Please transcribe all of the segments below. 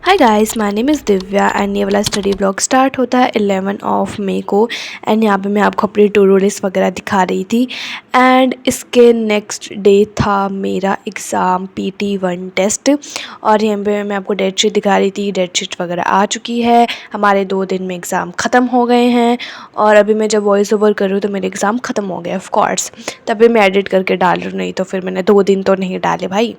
Hi guys, my name is Divya and ये वाला study blog start होता है 11 ऑफ मई को। एंड यहाँ पे मैं आपको अपनी टू डू लिस्ट वगैरह दिखा रही थी। एंड इसके नेक्स्ट डे था मेरा एग्ज़ाम PT1 टेस्ट। और यहाँ पे मैं आपको डेट शीट दिखा रही थी। डेट शीट वगैरह आ चुकी है, हमारे 2 दिन में एग्ज़ाम ख़त्म हो गए हैं। और अभी मैं जब वॉइस ओवर कर रही हूँ तो मेरे एग्ज़ाम ख़त्म हो गए ऑफ कोर्स, तभी मैं एडिट करके डाल रही हूँ, नहीं तो फिर मैंने 2 दिन तो नहीं डाले भाई।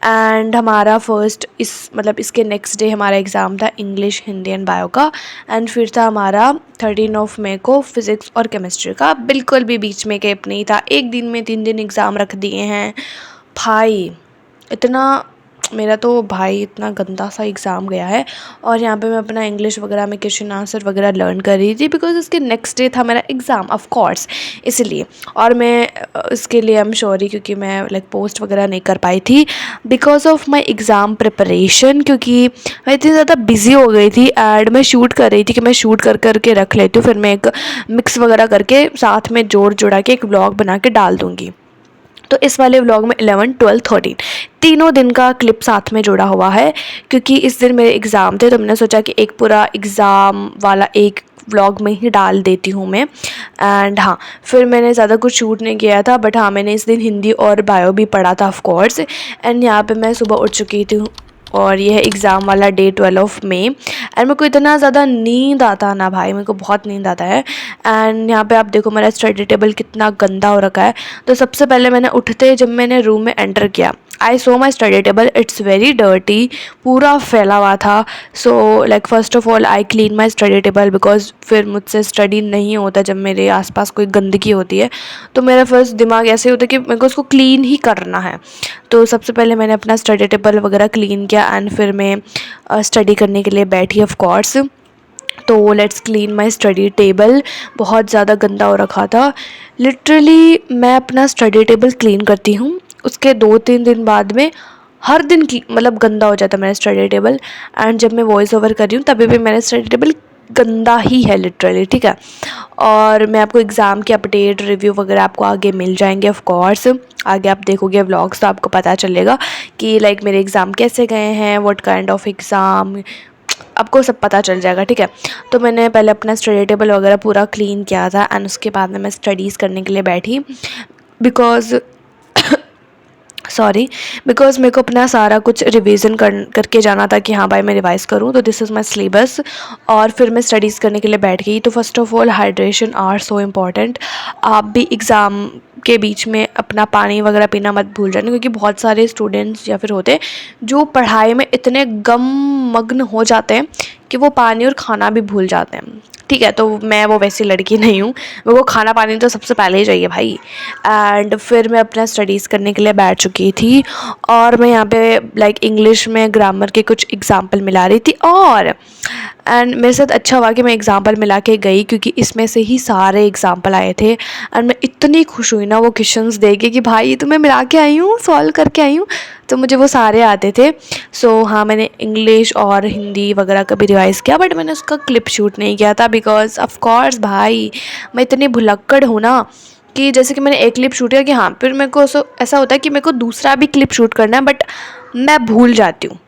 एंड हमारा फर्स्ट इसके नेक्स्ट डे हमारा एग्ज़ाम था इंग्लिश, हिंदी एंड बायो का। एंड फिर था हमारा 13 ऑफ मई को फिज़िक्स और केमिस्ट्री का। बिल्कुल भी बीच में गैप नहीं था, एक दिन में 3 दिन एग्ज़ाम रख दिए हैं भाई। इतना मेरा तो भाई इतना गंदा सा एग्ज़ाम गया है। और यहाँ पे मैं अपना इंग्लिश वगैरह में क्वेश्चन आंसर वगैरह लर्न कर रही थी, बिकॉज इसके नेक्स्ट डे था मेरा एग्ज़ाम ऑफ कोर्स, इसलिए। और मैं इसके लिए आई एम सॉरी, क्योंकि मैं पोस्ट वगैरह नहीं कर पाई थी because of my exam preparation, क्योंकि मैं इतनी ज़्यादा बिजी हो गई थी। एंड मैं शूट कर रही थी कि मैं शूट कर करके रख लेती हूँ, फिर मैं एक मिक्स वगैरह करके साथ में जोड़ जुड़ा के एक व्लॉग बना के डाल दूँगी। तो इस वाले व्लॉग में 11, 12, 13 तीनों दिन का क्लिप साथ में जुड़ा हुआ है, क्योंकि इस दिन मेरे एग्ज़ाम थे। तो मैंने सोचा कि एक पूरा एग्ज़ाम वाला एक व्लॉग में ही डाल देती हूँ मैं। एंड हाँ, फिर मैंने ज़्यादा कुछ शूट नहीं किया था, बट हाँ मैंने इस दिन हिंदी और बायो भी पढ़ा था ऑफ कोर्स। एंड यहाँ पे मैं सुबह उठ चुकी थी और यह है एग्ज़ाम वाला डे 12 ऑफ मई। एंड मेरे को इतना ज़्यादा नींद आता ना भाई, मेरे को बहुत नींद आता है। एंड यहाँ पे आप देखो मेरा स्टडी टेबल कितना गंदा हो रखा है। तो सबसे पहले मैंने उठते जब मैंने रूम में एंटर किया, I so my study table, it's very dirty, पूरा फैला हुआ था। So first of all I clean my study table, because फिर मुझसे स्टडी नहीं होता जब मेरे आसपास कोई गंदगी होती है। तो मेरा फर्स्ट दिमाग ऐसे होता है कि मेरे को उसको क्लीन ही करना है। तो सबसे पहले मैंने अपना स्टडी टेबल वगैरह क्लीन किया एंड फिर मैं स्टडी करने के लिए बैठी ऑफ कोर्स। तो let's clean my study table. बहुत ज़्यादा गंदा हो रखा था लिटरली। मैं अपना स्टडी टेबल क्लीन करती हूँ, उसके 2-3 दिन बाद में हर दिन गंदा हो जाता है मेरा स्टडी टेबल। एंड जब मैं वॉइस ओवर कर रही हूँ तभी भी मेरा स्टडी टेबल गंदा ही है लिटरली, ठीक है। और मैं आपको एग्ज़ाम की अपडेट रिव्यू वगैरह आपको आगे मिल जाएंगे ऑफ कोर्स। आगे आप देखोगे व्लॉग्स तो आपको पता चलेगा कि मेरे एग्ज़ाम कैसे गए हैं, व्हाट काइंड ऑफ एग्ज़ाम, आपको सब पता चल जाएगा, ठीक है। तो मैंने पहले अपना स्टडी टेबल वगैरह पूरा क्लीन किया था एंड उसके बाद में मैं स्टडीज़ करने के लिए बैठी, बिकॉज़ बिकॉज़ मेरे को अपना सारा कुछ रिवीजन करके जाना था कि हाँ भाई मैं रिवाइज़ करूँ। तो दिस इज़ माई सिलेबस और फिर मैं स्टडीज़ करने के लिए बैठ गई। तो first of all hydration are so important. आप भी एग्ज़ाम के बीच में अपना पानी वगैरह पीना मत भूल जाना, क्योंकि बहुत सारे स्टूडेंट्स या फिर होते हैं जो पढ़ाई में इतने मग्न हो जाते हैं कि वो पानी और खाना भी भूल जाते हैं, ठीक है। तो मैं वो वैसी लड़की नहीं हूँ, मेरे को खाना पानी तो सबसे पहले ही चाहिए भाई। एंड फिर मैं अपना स्टडीज़ करने के लिए बैठ चुकी थी और मैं यहाँ पे इंग्लिश में ग्रामर के कुछ एग्जांपल मिला रही थी। और एंड मेरे साथ अच्छा हुआ कि मैं एग्जांपल मिला के गई, क्योंकि इसमें से ही सारे एग्जांपल आए थे। एंड मैं इतनी खुश हुई ना वो क्वेश्चंस देख के कि भाई तो मैं मिला के आई हूँ, सॉल्व करके आई हूँ, तो मुझे वो सारे आते थे। सो हाँ, मैंने इंग्लिश और हिंदी वगैरह का भी रिवाइज़ किया, बट मैंने उसका क्लिप शूट नहीं किया था, बिकॉज ऑफ कोर्स भाई मैं इतनी भुलक्कड़ हूँ ना कि जैसे कि मैंने एक क्लिप शूट किया कि हाँ, फिर मेरे को ऐसा होता है कि मेरे को दूसरा भी क्लिप शूट करना है, बट मैं भूल जाती हूँ,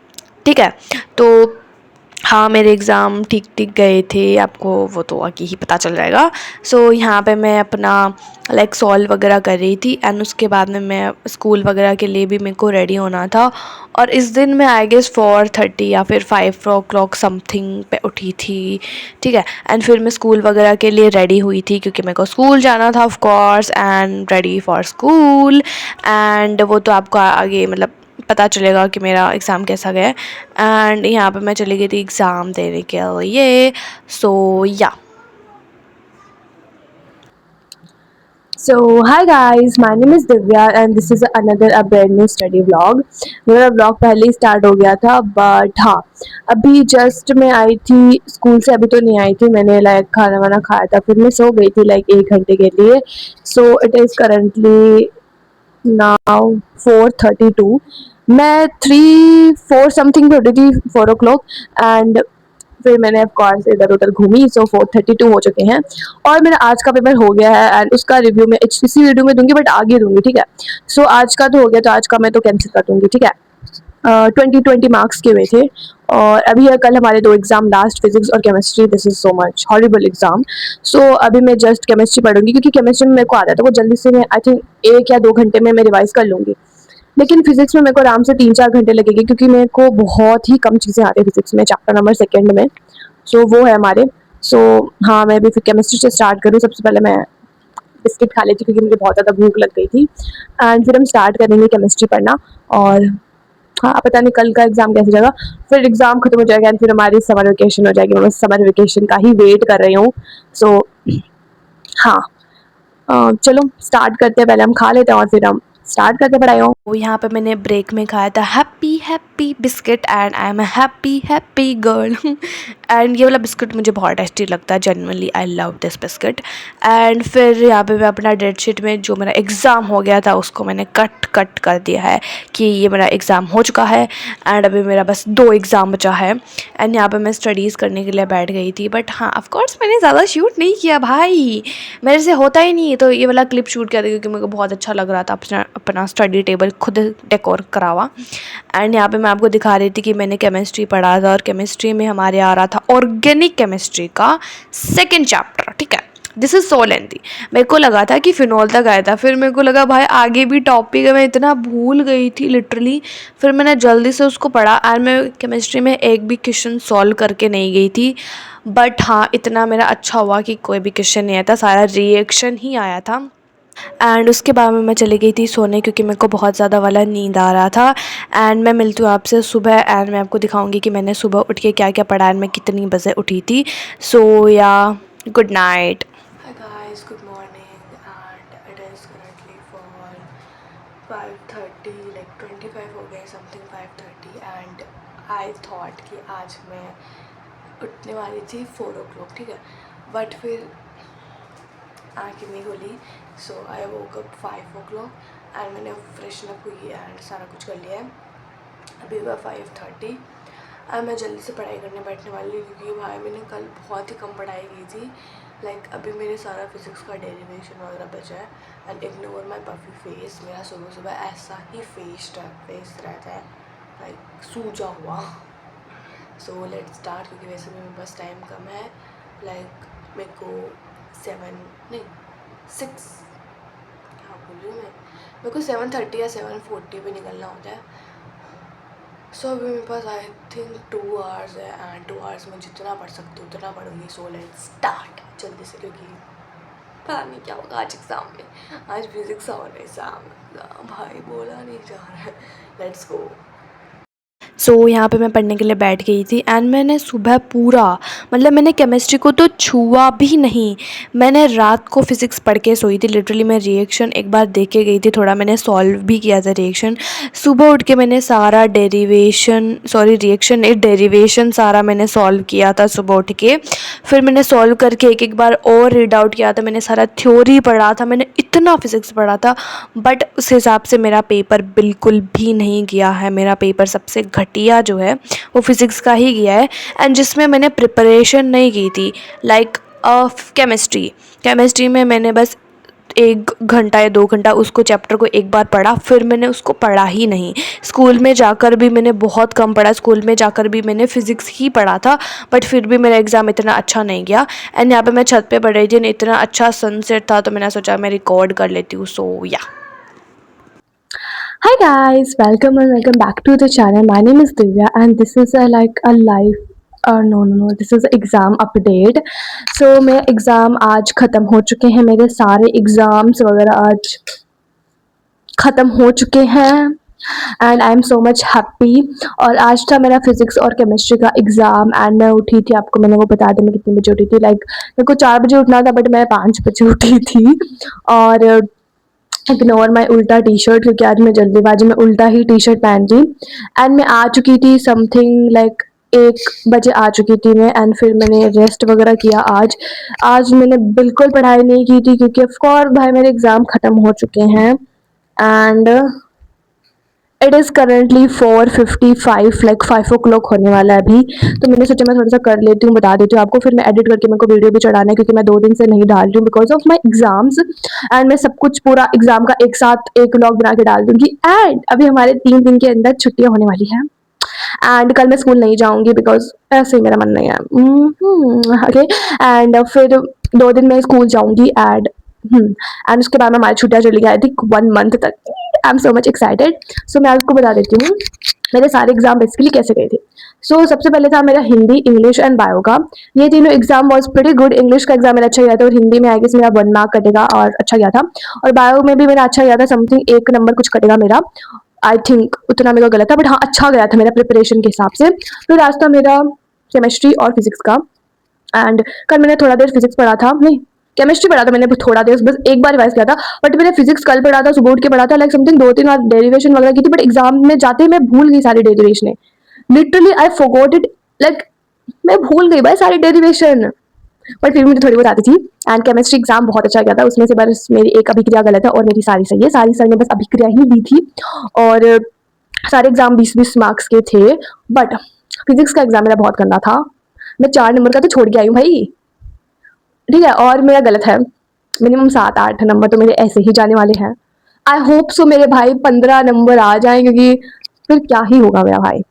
ठीक है। तो हाँ, मेरे एग्ज़ाम ठीक ठीक गए थे, आपको वो तो आगे ही पता चल जाएगा। सो यहाँ पे मैं अपना सॉल्व वगैरह कर रही थी एंड उसके बाद में मैं स्कूल वगैरह के लिए भी मेरे को रेडी होना था। और इस दिन मैं आई गेस 4:30 या फिर 5 o'clock समथिंग पे उठी थी, ठीक है। एंड फिर मैं स्कूल वगैरह के लिए रेडी हुई थी, क्योंकि मेरे को स्कूल जाना था of course, and ready for school. And वो तो आपको आगे पता चलेगा कि मेरा एग्ज़ाम कैसा गया। एंड यहाँ पे मैं चली गई थी एग्ज़ाम देने के लिए। सो या So hi guys, my name is Divya and this is another a brand new study vlog। मेरा vlog पहले ही स्टार्ट हो गया था, बट हाँ अभी जस्ट मैं आई थी स्कूल से, अभी तो नहीं आई थी। मैंने खाना वाना खाया था, फिर मैं सो गई थी 1 घंटे के लिए। So it is currently now 4:32। मैं 3-4 समथिंग पे उठी थी, 4 o'clock। एंड फिर मैंने ऑफ कोर्स इधर उधर घूमी। सो 4:32 हो चुके हैं और मेरा आज का पेपर हो गया है एंड उसका रिव्यू मैं इसी वीडियो में दूंगी, बट आगे दूंगी, ठीक है। सो आज का तो हो गया, तो आज का मैं तो कैंसिल कर दूंगी, ठीक है। 20-20 मार्क्स के हुए थे। और अभी कल हमारे 2 एग्ज़ाम लास्ट फिज़िक्स और chemistry. This is so much horrible exam. So अभी मैं जस्ट केमिस्ट्री पढ़ूँगी क्योंकि केमिस्ट्री में मेरे को आता था, वो जल्दी से मैं आई थिंक 1 या 2 घंटे में मैं रिवाइज़ कर लूँगी। लेकिन फिज़िक्स में मेरे को आराम से 3-4 घंटे लगेंगे क्योंकि मेरे को बहुत ही कम चीज़ें आती हैं फिज़िक्स में, चैप्टर नंबर 2 में। सो वो है हमारे। सो हाँ, मैं अभी फिर केमिस्ट्री से स्टार्ट करूँ। सबसे पहले मैं बिस्किट खा लेती क्योंकि मुझे बहुत ज़्यादा भूख लग गई थी, एंड फिर हम स्टार्ट करेंगे केमिस्ट्री पढ़ना। और हाँ, पता नहीं कल का एग्ज़ाम कैसे जाएगा। फिर एग्ज़ाम खत्म हो जाएगा एंड फिर हमारी समर वेकेशन हो जाएगी। मैं बस समर वेकेशन का ही वेट कर रही हूँ। सो हाँ, चलो स्टार्ट करते हैं। पहले हम खा लेते हैं और फिर हम स्टार्ट करते हैं पढ़ाई। वो यहाँ पे मैंने ब्रेक में खाया था happy happy biscuit and I am a happy happy girl. And ये वाला बिस्किट मुझे बहुत टेस्टी लगता है, generally I love this biscuit. And फिर यहाँ पे मैं अपना डेट शीट में जो मेरा एग्ज़ाम हो गया था उसको मैंने कट कर दिया है कि ये मेरा एग्ज़ाम हो चुका है एंड अभी मेरा बस 2 एग्ज़ाम बचा है। एंड यहाँ पे मैं स्टडीज़ करने के लिए बैठ गई थी, बट हाँ ऑफ कोर्स मैंने ज़्यादा शूट नहीं किया भाई, मेरे से होता ही नहीं। तो ये वाला क्लिप शूट किया था क्योंकि मेरे को बहुत अच्छा लग रहा था अपना स्टडी टेबल खुद डेकोर करा हुआ। एंड यहाँ पे मैं आपको दिखा रही थी कि मैंने केमिस्ट्री पढ़ा था और केमिस्ट्री में हमारे आ रहा था ऑर्गेनिक केमिस्ट्री का 2nd चैप्टर। ठीक है, दिस इज़ सो लेंथी। मेरे को लगा था कि फिनॉल तक आया था, फिर मेरे को लगा भाई आगे भी टॉपिक है, मैं इतना भूल गई थी लिटरली। फिर मैंने जल्दी से उसको पढ़ा और मैं केमिस्ट्री में एक भी क्वेश्चन सॉल्व करके नहीं गई थी। बट हाँ, इतना मेरा अच्छा हुआ कि कोई भी क्वेश्चन नहीं आया था, सारा रिएक्शन ही आया था। एंड उसके बाद में मैं चली गई थी सोने क्योंकि मेरे को बहुत ज़्यादा वाला नींद आ रहा था। एंड मैं मिलती हूँ आपसे सुबह एंड मैं आपको दिखाऊंगी कि मैंने सुबह उठ के क्या क्या पढ़ा एंड मैं कितनी बजे उठी थी। सो या good night. Hi guys, good morning and it is currently for 5:30, like 25 हो गए समथिंग 5:30 एंड आई थॉट कि आज मैं उठने वाली थी 4 o'clock। ठीक है, बट फिर आँखें नहीं खोली। सो आई वोक अप 5 o'clock एंड मैंने फ्रेशन अप हुई एंड सारा कुछ कर लिया है। अभी हुआ 5:30 एंड मैं जल्दी से पढ़ाई करने बैठने वाली हूँ क्योंकि भाई मैंने कल बहुत ही कम पढ़ाई की थी। लाइक अभी मेरे सारा फिज़िक्स का डेरिवेशन वगैरह बचा है and ignore my puffy face. मेरा सुबह सुबह ऐसा ही फेस रहता है, लाइक सूजा हुआ। सो लेट्स स्टार्ट क्योंकि वैसे भी मेरे पास टाइम कम है। लाइक मेरे को 6 क्या बोल रही हूँ मैं, मेरे को 7:30 या 7:40 पे निकलना होता है। सो अभी मेरे पास आई थिंक 2 hours है एंड 2 hours में जितना पढ़ सकती हूँ उतना पढ़ूँगी। सो लेट्स स्टार्ट जल्दी से क्योंकि पता नहीं क्या होगा आज एग्ज़ाम में। आज फिज़िक्स और एग्ज़ाम भाई बोला नहीं जा रहा है। Let's go. सो यहाँ पे मैं पढ़ने के लिए बैठ गई थी एंड मैंने सुबह पूरा मतलब मैंने केमिस्ट्री को तो छुआ भी नहीं। मैंने रात को फिज़िक्स पढ़ के सोई थी लिटरली। मैं रिएक्शन एक बार देख के गई थी, थोड़ा मैंने सॉल्व भी किया था रिएक्शन। सुबह उठ के मैंने सारा डेरिवेशन सारा मैंने सॉल्व किया था सुबह उठ के। फिर मैंने सॉल्व करके एक बार और रीड आउट किया था। मैंने सारा थ्योरी पढ़ा था, मैंने इतना फिज़िक्स पढ़ा था, बट उस हिसाब से मेरा पेपर बिल्कुल भी नहीं गया है। मेरा पेपर सबसे घटिया जो है वो फिज़िक्स का ही गया है एंड जिसमें मैंने प्रिपरेशन नहीं की थी। लाइक केमिस्ट्री में मैंने बस 1 घंटा या 2 घंटा उसको चैप्टर को एक बार पढ़ा, फिर मैंने उसको पढ़ा ही नहीं। स्कूल में जाकर भी मैंने बहुत कम पढ़ा, स्कूल में जाकर भी मैंने फ़िज़िक्स ही पढ़ा था, बट फिर भी मेरा एग्ज़ाम इतना अच्छा नहीं गया। एंड यहाँ पे मैं छत पे पढ़ रही थी, इतना अच्छा सनसेट था तो मैंने सोचा मैं रिकॉर्ड कर लेती हूँ। सो या Hi guys, welcome back to the channel. My name is Divya and this is like a live no, this is exam update. So मेरे एग्ज़ाम आज ख़त्म हो चुके हैं, मेरे सारे एग्ज़ाम्स वगैरह आज ख़त्म हो चुके हैं and I am so much happy. और आज था मेरा फिज़िक्स और केमिस्ट्री का एग्ज़ाम एंड मैं उठी थी, आपको मैंने वो बता दिया मैं कितने बजे उठी थी। लाइक मेरे को 4 बजे उठना था बट मैं 5 बजे उठी थी। और इग्नोर माई उल्टा टी शर्ट क्योंकि आज मैं जल्दीबाजी में उल्टा ही टी शर्ट पहन थी एंड मैं आ चुकी थी समथिंग लाइक 1 बजे आ चुकी थी मैं। एंड फिर मैंने रेस्ट वगैरह किया। आज मैंने बिल्कुल पढ़ाई नहीं की थी क्योंकि ऑफ कोर्स भाई मेरे एग्ज़ाम ख़त्म हो चुके हैं and it is currently 4:55, like 5 o'clock होने वाला है अभी। तो मैंने सोचा मैं थोड़ा सा कर लेती हूँ, बता देती हूँ आपको, फिर मैं एडिट करके मेरे को वीडियो भी चढ़ाना है क्योंकि मैं 2 दिन से नहीं डाल रही हूँ because of my exams. And मैं सब कुछ पूरा एग्जाम का एक साथ एक व्लॉग बना के डाल दूंगी। एंड अभी हमारे 3 दिन के अंदर छुट्टियां होने वाली हैं एंड कल मैं स्कूल नहीं जाऊंगी बिकॉज ऐसे ही मेरा मन नहीं है। ओके। एंड फिर 2 दिन मैं स्कूल जाऊंगी एंड उसके बाद में हमारी छुट्टियां चली गई, आई थिंक 1 month तक। I am so much excited. So मैं आपको बता देती हूँ मेरे सारे एग्जाम बेसिकली कैसे गए थे। सबसे पहले था मेरा हिंदी, इंग्लिश एंड बायो का। ये तीनों exam was pretty good. English का एग्जाम मेरा अच्छा गया था और हिंदी में आई गेस मेरा 1 mark कटेगा और अच्छा गया था। और बायो में भी मेरा अच्छा गया था, समथिंग 1 number कुछ कटेगा मेरा। आई थिंक उतना मेरा गलत था बट हाँ अच्छा गया था मेरा प्रिपरेशन के हिसाब से। फिर आज था मेरा केमिस्ट्री और फिजिक्स का। एंड कल मैंने थोड़ा देर फिजिक्स पढ़ा था, नहीं केमिस्ट्री पढ़ा था मैंने थोड़ा देर, बस एक बार रिवाइज किया था। बट मैंने फिजिक्स कल पढ़ा था, सुबह उठ के पढ़ा था, लाइक समथिंग 2-3 बार डेरिवेशन वगैरह की थी बट एग्जाम में जाते ही मैं भूल गई सारी derivation. Literally I forgot it, like मैं भूल गई भाई सारी डेरिवेशन। बट फिर मुझे थोड़ी बहुत आती थी। एंड केमिस्ट्री एग्जाम बहुत अच्छा गया था, उसमें से बस मेरी एक अभिक्रिया गलत है और मेरी सारी सही है। सारी सर ने बस अभिक्रिया ही दी थी और सारे एग्जाम 20-20 मार्क्स के थे। बट फिजिक्स का एग्जाम मेरा बहुत गंदा था, मैं 4 नंबर का तो छोड़ के आई हूँ भाई। ठीक है, और मेरा गलत है, मिनिमम 7-8 नंबर तो मेरे ऐसे ही जाने वाले हैं। आई होप सो मेरे भाई 15 नंबर आ जाएं क्योंकि फिर क्या ही होगा मेरा भाई।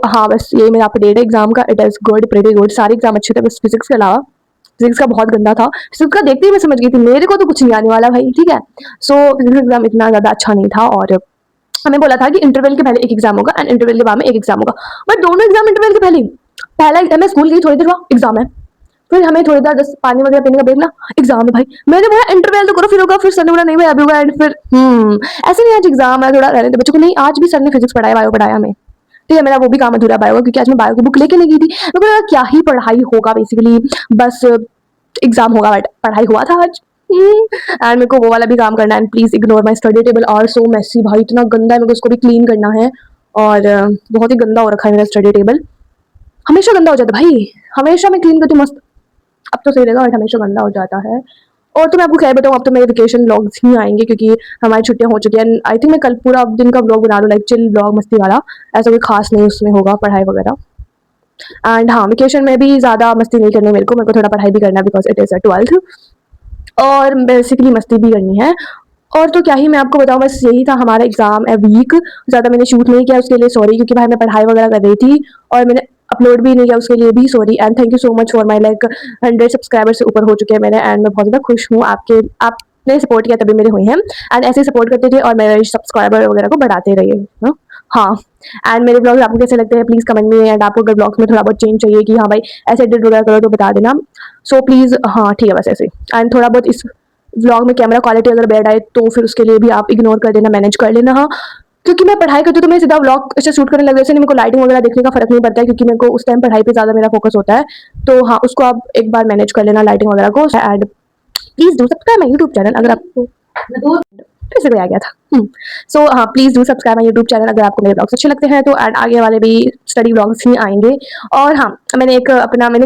हाँ बस ये मेरा अपडेट है एग्जाम का। It is good, pretty good, सारे एग्जाम अच्छे थे बस फिजिक्स के अलावा। फिजिक्स का बहुत गंदा था, फिजिक्स का देखते ही मैं समझ गई थी मेरे को तो कुछ नहीं आने वाला भाई। ठीक है, फिजिक्स एग्जाम इतना ज़्यादा अच्छा नहीं था और हमें बोला था कि इंटरवल के पहले एक एग्जाम होगा एंड इंटरवल के बाद में एक एग्जाम होगा। बट दोनों एग्जाम इंटरवल के पहले पहला एग्जाम, मैं स्कूल गई थोड़ी देर बाद एग्जाम है, फिर हमें थोड़ी देर जस्ट पानी वगैरह पीने का ब्रेक ना, एग्जाम है भाई। मैंने बोला इंटरवल तो करो फिर होगा, फिर सर ने बोला नहीं भाई अभी होगा। एंड फिर ऐसे नहीं, आज एग्जाम है थोड़ा रहने दो बच्चों को। नहीं, आज भी सर ने फिजिक्स पढ़ाया, बायो पढ़ाया हमें। ठीक है, मेरा वो भी काम अधूरा बायो का क्योंकि आज मैं बायो की बुक लेके नहीं गई थी। मेरे को लगा क्या ही पढ़ाई होगा बेसिकली, बस एग्जाम होगा बट पढ़ाई हुआ था आज। एंड मेरे को वो वाला भी काम करना है। And please ignore my study table are so messy भाई, इतना गंदा है, मेरे को उसको भी क्लीन करना है। और बहुत ही गंदा हो रखा है मेरा स्टडी टेबल, हमेशा गंदा हो जाता है भाई, हमेशा मैं क्लीन करती हूँ मस्त। अब तो सही रहेगा बट हमेशा गंदा हो जाता है। और तो मैं आपको क्या बताऊँ, अब तो मेरे वेकेशन व्लॉग्स ही आएंगे क्योंकि हमारी छुट्टियां हो चुकी हैं। आई थिंक मैं कल पूरा दिन का व्लॉग बना लूँ, लाइक चिल व्लॉग मस्ती वाला, ऐसा कोई खास नहीं उसमें होगा, पढ़ाई वगैरह। एंड हाँ, वेकेशन में भी ज़्यादा मस्ती नहीं करनी मेरे को थोड़ा पढ़ाई भी करना है because it is a 12th और बेसिकली मस्ती भी करनी है। और तो क्या ही मैं आपको बताऊँ, बस यही था हमारा एग्जाम ए वीक। ज़्यादा मैंने शूट नहीं किया उसके लिए सॉरी, क्योंकि भाई मैं पढ़ाई वगैरह कर रही थी और मैंने अपलोड भी नहीं किया उसके लिए भी sorry. And thank you so much for my like 100 subscriber से ऊपर हो चुके हैं मेरे एंड मैं बहुत ज़्यादा खुश हूँ। आपने सपोर्ट किया तभी मेरे हुए हैं एंड ऐसे सपोर्ट करते थे और मेरे सब्सक्राइबर वगैरह को बढ़ाते रहिए। हाँ, एंड मेरे ब्लॉग्स आपको कैसे लगते हैं प्लीज़ कमेंट में। एंड आपको अगर ब्लॉग्स में थोड़ा बहुत चेंज चाहिए कि हाँ भाई ऐसे एडिट वगैरह करो तो बता देना। प्लीज़ हाँ ठीक है, बस ऐसे एंड थोड़ा बहुत इस व्लॉग में कैमरा क्वालिटी अगर बैड आए तो फिर उसके लिए भी आप इग्नोर कर देना, मैनेज कर लेना। हाँ, क्योंकि मैं पढ़ाई करती हूँ तो मैं सीधा व्लॉग ऐसे शूट करने लग, जैसे मेरे को लाइटिंग वगैरह देखने का फर्क नहीं पड़ता है क्योंकि मेरे को उस टाइम पढ़ाई पे ज़्यादा मेरा फोकस होता है। तो हाँ, उसको आप एक बार मैनेज कर लेना लाइटिंग वगैरह को। And please do subscribe my YouTube channel अगर आपको फिर से कोई आ गया था। हाँ, please do subscribe my YouTube channel अगर आपको मेरे ब्लॉग्स अच्छे लगते हैं तो। एंड आगे वाले भी स्टडी ब्लॉग्स ही आएंगे। और हाँ, मैंने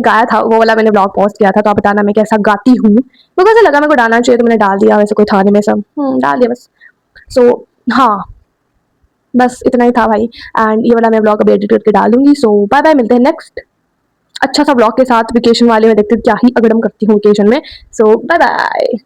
गाया था वो वाला, मैंने ब्लॉग पोस्ट किया था तो आप बताना मैं कैसा गाती हूँ। तो कैसा लगा, मेरे को डालना चाहिए तो मैंने डाल दिया, वैसे कोई था नहीं, मैं सब डाल दिया बस। हाँ, बस इतना ही था भाई। एंड ये वाला मैं ब्लॉग अभी एडिट करके डाल दूंगी। बाय बाय, मिलते हैं नेक्स्ट अच्छा सा ब्लॉग के साथ वेकेशन वाले में। देखते हैं क्या ही अगड़म करती हूँ वेकेशन में। Bye bye.